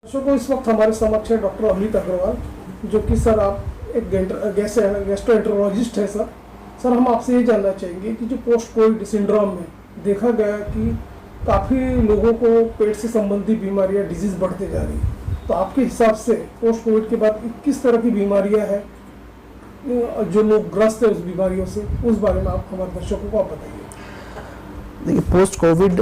दर्शकों, इस वक्त हमारे समक्ष है डॉक्टर अमित अग्रवाल, जो कि सर आप एक गैस्ट्रोएंटरोलॉजिस्ट है। सर हम आपसे ये जानना चाहेंगे कि जो पोस्ट कोविड सिंड्रोम में देखा गया कि काफ़ी लोगों को पेट से संबंधी बीमारियां डिजीज़ बढ़ते जा रही है, तो आपके हिसाब से पोस्ट कोविड के बाद किस तरह की बीमारियां हैं जो लोग ग्रस्त है उस बीमारियों से, उस बारे में आप हमारे दर्शकों को आप बताइए। देखिए, पोस्ट कोविड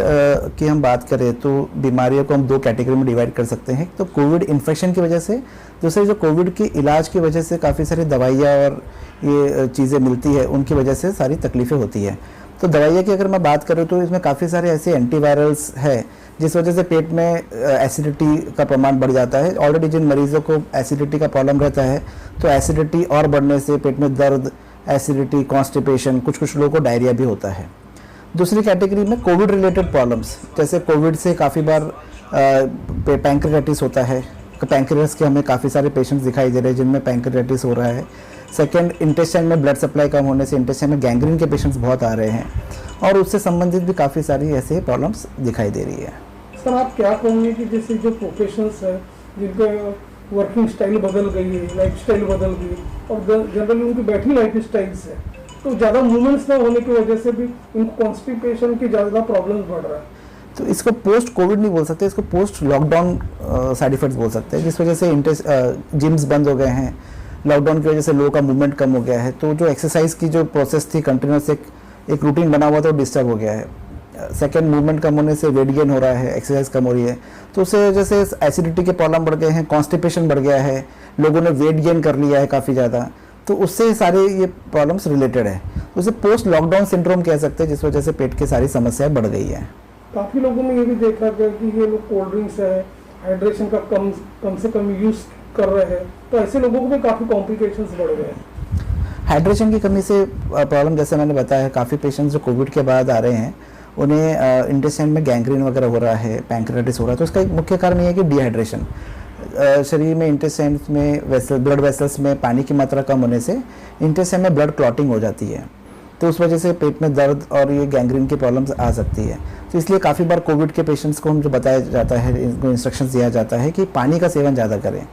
की हम बात करें तो बीमारियों को हम दो कैटेगरी में डिवाइड कर सकते हैं। तो कोविड इन्फेक्शन की वजह से, दूसरे जो कोविड के इलाज की वजह से काफ़ी सारी दवाइयाँ और ये चीज़ें मिलती है, उनकी वजह से सारी तकलीफ़ें होती है। तो दवाइयाँ की अगर मैं बात करूँ तो इसमें काफ़ी सारे ऐसे एंटीवायरल्स है जिस वजह से पेट में एसिडिटी का प्रमाण बढ़ जाता है। ऑलरेडी जिन मरीजों को एसिडिटी का प्रॉब्लम रहता है, तो एसिडिटी और बढ़ने से पेट में दर्द, एसिडिटी, कॉन्स्टिपेशन, कुछ लोगों को डायरिया भी होता है। दूसरी कैटेगरी में कोविड रिलेटेड प्रॉब्लम्स, जैसे कोविड से काफ़ी बार पैंक्रियाटिस होता है। पैंक्रियास के हमें काफ़ी सारे पेशेंट्स दिखाई दे रहे हैं जिनमें पैंक्रियाटिस हो रहा है। सेकंड, इंटेस्टाइन में ब्लड सप्लाई कम होने से इंटेस्टाइन में गैंग्रीन के पेशेंट्स बहुत आ रहे हैं, और उससे संबंधित भी काफ़ी सारी ऐसे प्रॉब्लम्स दिखाई दे रही है। सर आप क्या कहेंगे कि जैसे जो प्रोफेशंस है जिनके वर्किंग स्टाइल बदल गई है, लाइफ स्टाइल बदल गई, और जनरली उनकी बैठी लाइफ स्टाइल्स है, तो ज़्यादा मूवमेंट्स ना होने की वजह से भी उनको कॉन्स्टिपेशन की ज़्यादा प्रॉब्लम्स बढ़ रहा है। तो इसको पोस्ट कोविड नहीं बोल सकते, इसको पोस्ट लॉकडाउन साइड इफेक्ट्स बोल सकते हैं, जिस वजह से जिम्स बंद हो गए हैं, लॉकडाउन की वजह से लोगों का मूवमेंट कम हो गया है। तो जो एक्सरसाइज की जो प्रोसेस थी, कंटिन्यूस एक रूटीन बना हुआ था, वो डिस्टर्ब हो गया है। सेकंड, मूवमेंट कम होने से वेट गेन हो रहा है, एक्सरसाइज कम हो रही है, तो उससे वजह से एसिडिटी के प्रॉब्लम बढ़ गए हैं, कॉन्स्टिपेशन बढ़ गया है, लोगों ने वेट गेन कर लिया है काफ़ी ज़्यादा, तो उससे सारे ये प्रॉब्लम्स रिलेटेड है। उसे पोस्ट लॉकडाउन सिंड्रोम कह सकते हैं, जिस वजह से पेट की सारी समस्याएं बढ़ गई है। काफ़ी लोगों में ये भी देखा गया कि ये लोग कोल्ड ड्रिंक्स है, हाइड्रेशन का कम से कम यूज़ कर रहे हैं, तो ऐसे लोगों को भी काफ़ी कॉम्प्लिकेशंस बढ़ गए हैं। हाइड्रेशन की कमी से प्रॉब्लम, जैसे मैंने बताया, काफ़ी पेशेंट्स जो कोविड के बाद आ रहे हैं उन्हें इंटेस्टाइन में गैंग्रीन वगैरह हो रहा है, पैंक्रियाटिस हो रहा है। तो उसका एक मुख्य कारण ये है कि डिहाइड्रेशन, शरीर में इंटेस्टाइन में ब्लड वेसल्स में पानी की मात्रा कम होने से इंटेस्टाइन में ब्लड क्लॉटिंग हो जाती है, तो उस वजह से पेट में दर्द और ये गैंग्रीन की प्रॉब्लम्स आ सकती है। तो इसलिए काफ़ी बार कोविड के पेशेंट्स को हम जो बताया जाता है, इनको इंस्ट्रक्शंस दिया जाता है कि पानी का सेवन ज़्यादा करें,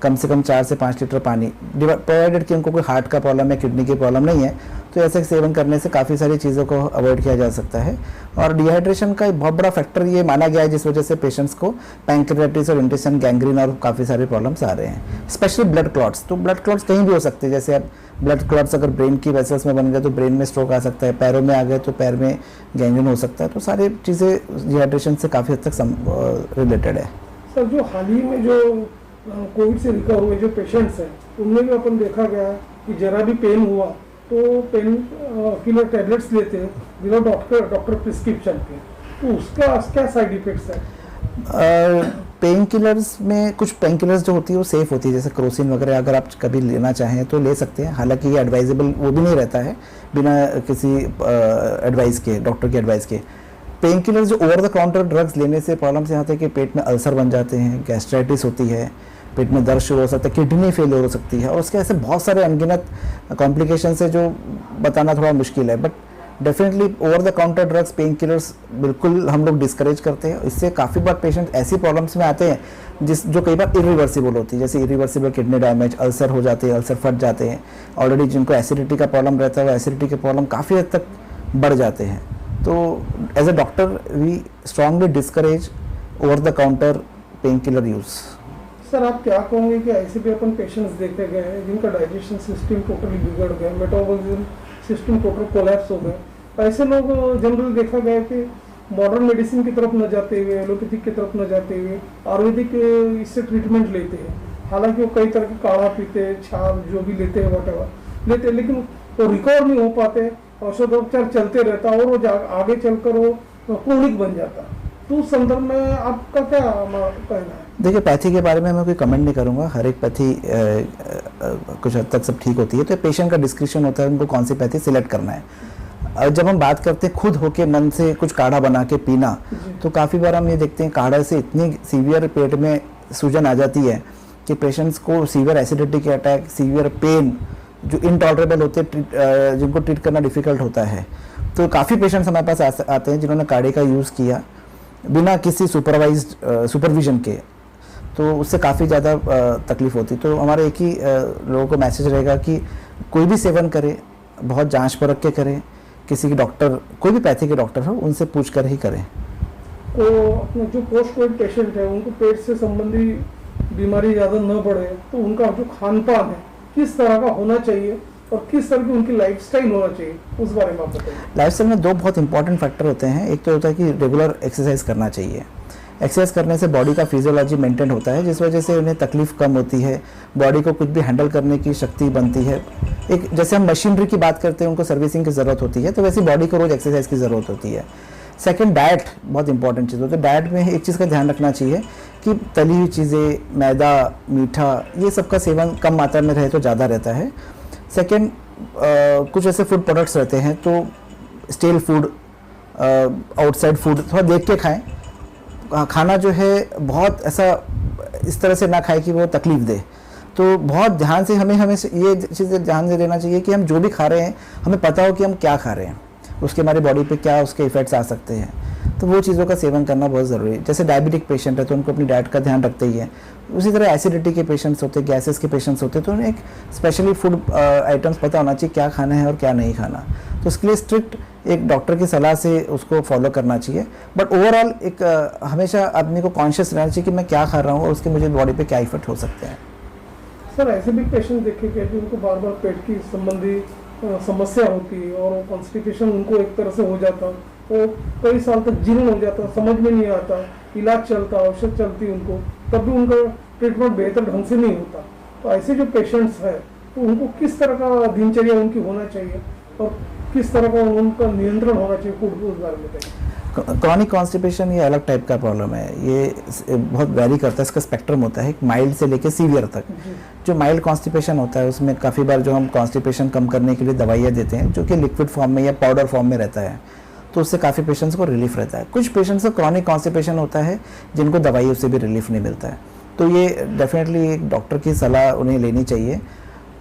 कम से कम 4 से 5 लीटर पानी, प्रोवाइडेड कि उनको कोई हार्ट का प्रॉब्लम है, किडनी की प्रॉब्लम नहीं है, तो ऐसे सेवन करने से काफ़ी सारी चीज़ों को अवॉइड किया जा सकता है। और डिहाइड्रेशन का एक बहुत बड़ा फैक्टर ये माना गया है, जिस वजह से पेशेंट्स को पैंक्रियाटिस और इंटेस्टाइन गैंग्रीन और काफ़ी सारे प्रॉब्लम्स आ रहे हैं, स्पेशली ब्लड क्लॉट्स। तो ब्लड क्लॉट्स कहीं भी हो सकते हैं, जैसे अब ब्लड क्लॉट्स अगर ब्रेन की वेसल्स में बन गए तो ब्रेन में स्ट्रोक आ सकता है, पैरों में आ गए तो पैर में गैंग्रीन हो सकता है। तो सारी चीज़ें डिहाइड्रेशन से काफ़ी हद तक रिलेटेड है। सर जो हाल ही में जो कोविड से रिकवर हुए जो पेशेंट्स हैं, उनमें भी अपन देखा गया कि जरा भी पेन हुआ तो पेन किलर टैबलेट्स लेते हैं बिना डॉक्टर प्रिस्क्रिप्शन के, तो उसका क्या साइड इफेक्ट्स है? पेन किलर्स में कुछ पेन किलर्स जो होती है वो सेफ़ होती है, जैसे क्रोसिन वगैरह अगर आप कभी लेना चाहें तो ले सकते हैं। हालांकि ये एडवाइजेबल वो भी नहीं रहता है बिना किसी एडवाइस के, डॉक्टर की एडवाइस के। पेन किलर्स जो ओवर द काउंटर ड्रग्स लेने से प्रॉब्लम्स यहाँ तक कि पेट में अल्सर बन जाते हैं, गैस्ट्राइटिस होती है, पेट में दर्द शुरू हो सकता है, किडनी फेलियर हो सकती है, और उसके ऐसे बहुत सारे अनगिनत कॉम्प्लिकेशंस है जो बताना थोड़ा मुश्किल है। But definitely over the counter drugs, pain killers बिल्कुल हम लोग डिस्करेज करते हैं। इससे काफ़ी बार पेशेंट ऐसी प्रॉब्लम्स में आते हैं जो कई बार इरिवर्सिबल होती है, जैसे इरिवर्सिबल किडनी डैमेज, अल्सर हो जाते हैं, अल्सर फट जाते हैं। ऑलरेडी जिनको एसिडिटी का प्रॉब्लम रहता है वो एसिडिटी के प्रॉब्लम काफ़ी हद तक बढ़ जाते हैं। तो as a doctor we strongly discourage over the counter pain killer use. Sir आप क्या कहोगे कि ऐसे भी अपन पेशेंट्स देखे गए हैं जिनका डाइजेशन सिस्टम टोटली बिगड़ गया, मेटाबॉलिज्म सिस्टम टोटल कोलैप्स हो गए, ऐसे लोग जनरल देखा गया कि मॉडर्न मेडिसिन की तरफ न जाते हुए, एलोपैथिक की तरफ न जाते हुए आयुर्वेदिक इससे ट्रीटमेंट लेते हैं। हालांकि वो कई तरह के काढ़ा पीते हैं, छाप जो भी लेते हैं, वॉटेवर लेते हैं, लेकिन वो रिकवर नहीं हो पाते, औषधोपचार चलते रहता और वो आगे चलकर वो क्रोनिक बन जाता। तो उस संदर्भ में आपका क्या कहना है? देखिए, पैथी के बारे में मैं कोई कमेंट नहीं करूँगा। हर एक पैथी कुछ हद तक सब ठीक होती है, तो पेशेंट का डिस्क्रिप्शन होता है उनको कौन सी पैथी सिलेक्ट करना है। जब हम बात करते हैं खुद होके मन से कुछ काढ़ा बना के पीना, तो काफ़ी बार हम ये देखते हैं काढ़ा से इतनी सीवियर पेट में सूजन आ जाती है कि पेशेंट्स को सीवियर एसिडिटी के अटैक, सीवियर पेन जो इनटॉलरेबल होते हैं, जिनको ट्रीट करना डिफ़िकल्ट होता है। तो काफ़ी पेशेंट्स हमारे पास आते हैं जिन्होंने काढ़े का यूज़ किया बिना किसी सुपरविजन के। तो उससे काफ़ी ज़्यादा तकलीफ होती। तो हमारा एक ही लोगों को मैसेज रहेगा कि कोई भी सेवन करे, बहुत जांच परख के करें, किसी के डॉक्टर, कोई भी पैथी के डॉक्टर हो उनसे पूछ कर ही करें। तो अपना जो पोस्ट कोविड पेशेंट है उनको पेट से संबंधी बीमारी ज़्यादा न बढ़े तो उनका जो खान पान है किस तरह का होना चाहिए और किस तरह की उनकी लाइफस्टाइल होना चाहिए, उस बारे में आप बताइए। लाइफस्टाइल में दो बहुत इंपॉर्टेंट फैक्टर होते हैं। एक तो होता है कि रेगुलर एक्सरसाइज करना चाहिए। एक्सरसाइज करने से बॉडी का फिजियोलॉजी मेंटेन होता है, जिस वजह से उन्हें तकलीफ कम होती है, बॉडी को कुछ भी हैंडल करने की शक्ति बनती है। एक जैसे हम मशीनरी की बात करते हैं, उनको सर्विसिंग की ज़रूरत होती है, तो वैसे बॉडी को रोज़ एक्सरसाइज की ज़रूरत होती है। सेकंड, डाइट बहुत इंपॉर्टेंट चीज़ होती है। डाइट में एक चीज़ का ध्यान रखना चाहिए कि तली हुई चीज़ें, मैदा, मीठा, ये सब का सेवन कम मात्रा में रहे तो ज़्यादा रहता है। सेकंड, कुछ ऐसे फूड प्रोडक्ट्स रहते हैं तो स्टेल फूड, आउटसाइड फूड थोड़ा देख के खाएं। खाना जो है बहुत ऐसा इस तरह से ना खाए कि वो तकलीफ दे। तो बहुत ध्यान से हमें ये चीज़ें ध्यान से देना चाहिए कि हम जो भी खा रहे हैं हमें पता हो कि हम क्या खा रहे हैं, उसके हमारी बॉडी पे क्या उसके इफ़ेक्ट्स आ सकते हैं। तो वो चीज़ों का सेवन करना बहुत ज़रूरी है। जैसे डायबिटिक पेशेंट है तो उनको अपनी डाइट का ध्यान रखते ही है। उसी तरह एसिडिटी के पेशेंट्स होते हैं, गैसेस के पेशेंट्स होते हैं, तो उन्हें एक स्पेशली फूड आइटम्स पता होना चाहिए क्या खाना है और क्या नहीं खाना। तो उसके लिए स्ट्रिक्ट एक डॉक्टर की सलाह से उसको फॉलो करना चाहिए। बट ओवरऑल एक हमेशा आदमी को कॉन्शियस रहना चाहिए कि मैं क्या खा रहा हूँ और उसके मुझे बॉडी पे क्या इफेक्ट हो सकते हैं। सर, ऐसे भी पेशेंट देखे गए जिनको बार बार पेट की संबंधी समस्या होती है और कॉन्स्टिपेशन उनको एक तरह से हो जाता, वो कई साल तक जीर्ण हो जाता, समझ में नहीं आता, इलाज चलता, औषध चलती उनको, तब भी उनका ट्रीटमेंट बेहतर ढंग से नहीं होता। तो ऐसे जो पेशेंट्स हैं तो उनको किस तरह का दिनचर्या उनकी होना चाहिए और किस तरह का उनका नियंत्रण होना चाहिए फूड, उस बारे में बताइए। क्रॉनिक कॉन्स्टिपेशन ये अलग टाइप का प्रॉब्लम है, ये बहुत वेरी करता है, इसका स्पेक्ट्रम होता है माइल्ड से लेकर सीवियर तक। जो माइल्ड कॉन्स्टिपेशन होता है उसमें काफ़ी बार जो हम कॉन्स्टिपेशन कम करने के लिए दवाइयाँ देते हैं जो कि लिक्विड फॉर्म में या पाउडर फॉर्म में रहता है, तो उससे काफ़ी पेशेंट्स को रिलीफ रहता है। कुछ पेशेंट्स को क्रॉनिक कॉन्स्टिपेशन होता है जिनको दवाइयों से भी रिलीफ नहीं मिलता है, तो ये डेफिनेटली एक डॉक्टर की सलाह उन्हें लेनी चाहिए।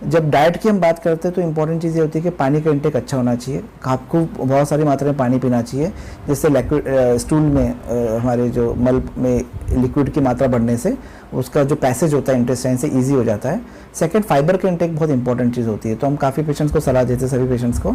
जब डाइट की हम बात करते हैं तो इंपॉर्टेंट चीज़ ये होती है कि पानी का इंटेक अच्छा होना चाहिए, आपको बहुत सारी मात्रा में पानी पीना चाहिए, जिससे लिक्विड स्टूल में हमारे जो मल में लिक्विड की मात्रा बढ़ने से उसका जो पैसेज होता है इंटेस्टाइन से ईजी हो जाता है। सेकंड, फाइबर का इंटेक बहुत इंपॉर्टेंट चीज़ होती है, तो हम काफ़ी पेशेंट्स को सलाह देते हैं, सभी पेशेंट्स को,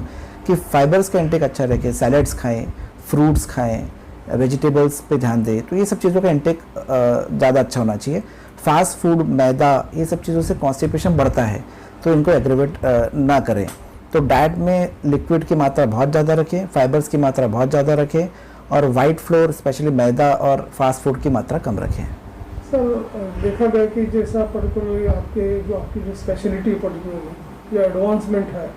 कि फाइबर्स का इंटेक अच्छा रखें, सैलड्स खाएँ, फ्रूट्स खाएँ, वेजिटेबल्स पे ध्यान दें। तो ये सब चीज़ों का इंटेक ज़्यादा अच्छा होना चाहिए। फास्ट फूड, मैदा, ये सब चीज़ों से कॉन्स्टिपेशन बढ़ता है, तो इनको एग्रेवेट ना करें। तो डाइट में लिक्विड की मात्रा बहुत ज़्यादा रखें, फाइबर्स की मात्रा बहुत ज़्यादा रखें, और वाइट फ्लोर स्पेशली मैदा और फास्ट फूड की मात्रा कम रखें। सर, देखा गया कि जैसा पर्टिकुलरली आपकी जो स्पेशलिटी पर्टिकुलरली या एडवांसमेंट है,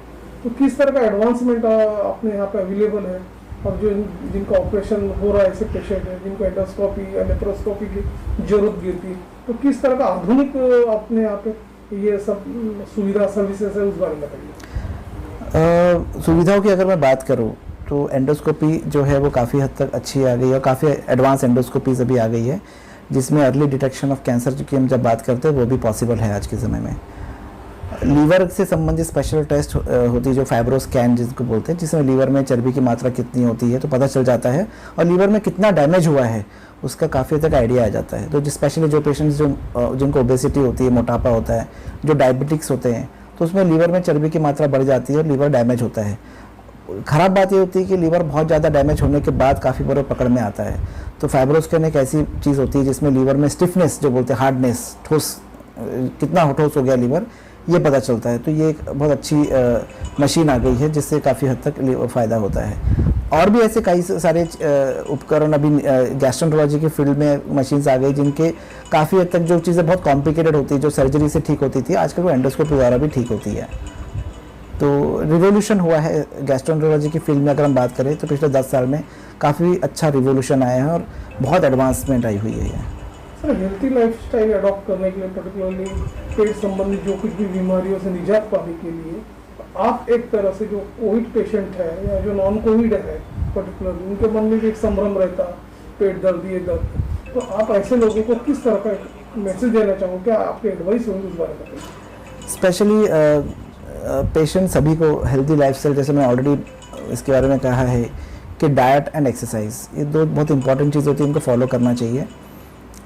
तो किस तरह का एडवांसमेंट अपने यहाँ पे अवेलेबल है, और जो जिनका ऑपरेशन हो रहा है, ऐसे पेशेंट है जिनको एंडोस्कोपी या लेप्रोस्कोपी की जरूरत गिरती है, तो किस तरह का आधुनिक अपने यहाँ पे ये सब सुविधा सर्विसेज है, उस बारे में बताइए। सुविधाओं की अगर मैं बात करूं तो एंडोस्कोपी जो है वो काफ़ी हद तक अच्छी आ गई है, और काफ़ी एडवांस एंडोस्कोपीज अभी आ गई है, जिसमें अर्ली डिटेक्शन ऑफ कैंसर की हम जब बात करते हैं वो भी पॉसिबल है आज के समय में। लीवर से संबंधित स्पेशल टेस्ट होती है जो फाइब्रो स्कैन जिसको बोलते हैं, जिसमें लीवर में चर्बी की मात्रा कितनी होती है तो पता चल जाता है, और लीवर में कितना डैमेज हुआ है उसका काफ़ी हद तक आइडिया आ जाता है। तो स्पेशली जो पेशेंट्स जिनको ओबेसिटी होती है, मोटापा होता है, जो डायबिटिक्स होते हैं, तो उसमें लीवर में चर्बी की मात्रा बढ़ जाती है और लीवर डैमेज होता है। ख़राब बात ये होती है कि लीवर बहुत ज़्यादा डैमेज होने के बाद काफ़ी बार पकड़ में आता है। तो फाइब्रोस्कैन एक ऐसी चीज़ होती है जिसमें लीवर में स्टिफनेस जो बोलते हैं, हार्डनेस, ठोस, कितना ठोस हो गया लीवर, ये पता चलता है। तो ये एक बहुत अच्छी मशीन आ गई है जिससे काफ़ी हद तक फ़ायदा होता है। और भी ऐसे कई सारे उपकरण अभी गैस्ट्रोएंटरोलॉजी के फील्ड में मशीन्स आ गई जिनके काफ़ी हद तक जो चीज़ें बहुत कॉम्प्लिकेटेड होती है, जो सर्जरी से ठीक होती थी, आजकल वो एंडोस्कोपी द्वारा भी ठीक होती है। तो रिवोल्यूशन हुआ है गैस्ट्रोएंटरोलॉजी की फील्ड में। अगर हम बात करें तो पिछले 10 साल में काफ़ी अच्छा रिवोल्यूशन आया है और बहुत एडवांसमेंट आई हुई है। सर, हेल्थी लाइफस्टाइल अडॉप्ट करने के लिए, पर्टिकुलरली पेट संबंधी जो कुछ भी बीमारियों से निजात पाने के लिए, आप एक तरह से जो कोविड पेशेंट है या जो नॉन कोविड है पर्टिकुलरली, उनके मन में भी एक संभ्रम रहता, पेट दर्द, ये दर्द, तो आप ऐसे लोगों को किस तरह का मैसेज देना चाहोगे, क्या आपकी एडवाइस होगी उस बारे में? स्पेशली पेशेंट सभी को हेल्दी लाइफस्टाइल, जैसे मैं ऑलरेडी इसके बारे में कहा है कि डाइट एंड एक्सरसाइज, ये दो बहुत इंपॉर्टेंट चीज़ होती है, इनको फॉलो करना चाहिए।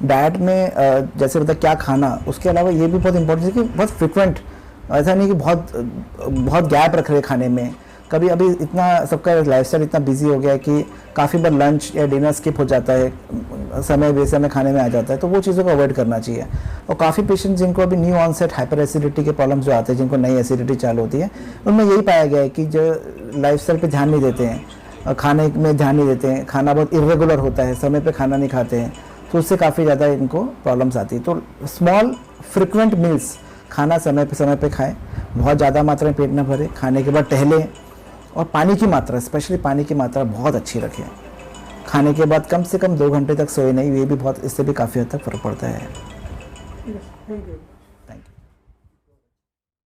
डाइट में जैसे बता क्या खाना, उसके अलावा ये भी बहुत इंपॉर्टेंट है कि बहुत फ्रिक्वेंट, ऐसा नहीं कि बहुत गैप रख रहे खाने में। कभी अभी इतना सबका लाइफस्टाइल इतना बिजी हो गया है कि काफ़ी बार लंच या डिनर स्किप हो जाता है, समय बेसमय खाने में आ जाता है, तो वो चीज़ों को अवॉइड करना चाहिए। और काफ़ी पेशेंट जिनको अभी न्यू ऑनसेट हाइपर एसिडिटी के प्रॉब्लम्स जो आते हैं, जिनको नई एसिडिटी चालू होती है, उनमें यही पाया गया है कि जो लाइफस्टाइल पे ध्यान नहीं देते हैं, खाने में ध्यान नहीं देते हैं, खाना बहुत इर्रेगुलर होता है, समय पे खाना नहीं खाते हैं, तो उससे काफ़ी ज़्यादा इनको प्रॉब्लम्स आती है। तो स्मॉल फ्रिक्वेंट मील्स, खाना समय पे खाएं, बहुत ज़्यादा मात्रा में पेट न भरे, खाने के बाद टहलें, और पानी की मात्रा, स्पेशली पानी की मात्रा बहुत अच्छी रखें। खाने के बाद कम से कम 2 घंटे तक सोए नहीं, ये भी बहुत, इससे भी काफ़ी हद तक फ़र्क पड़ता है। Thank you.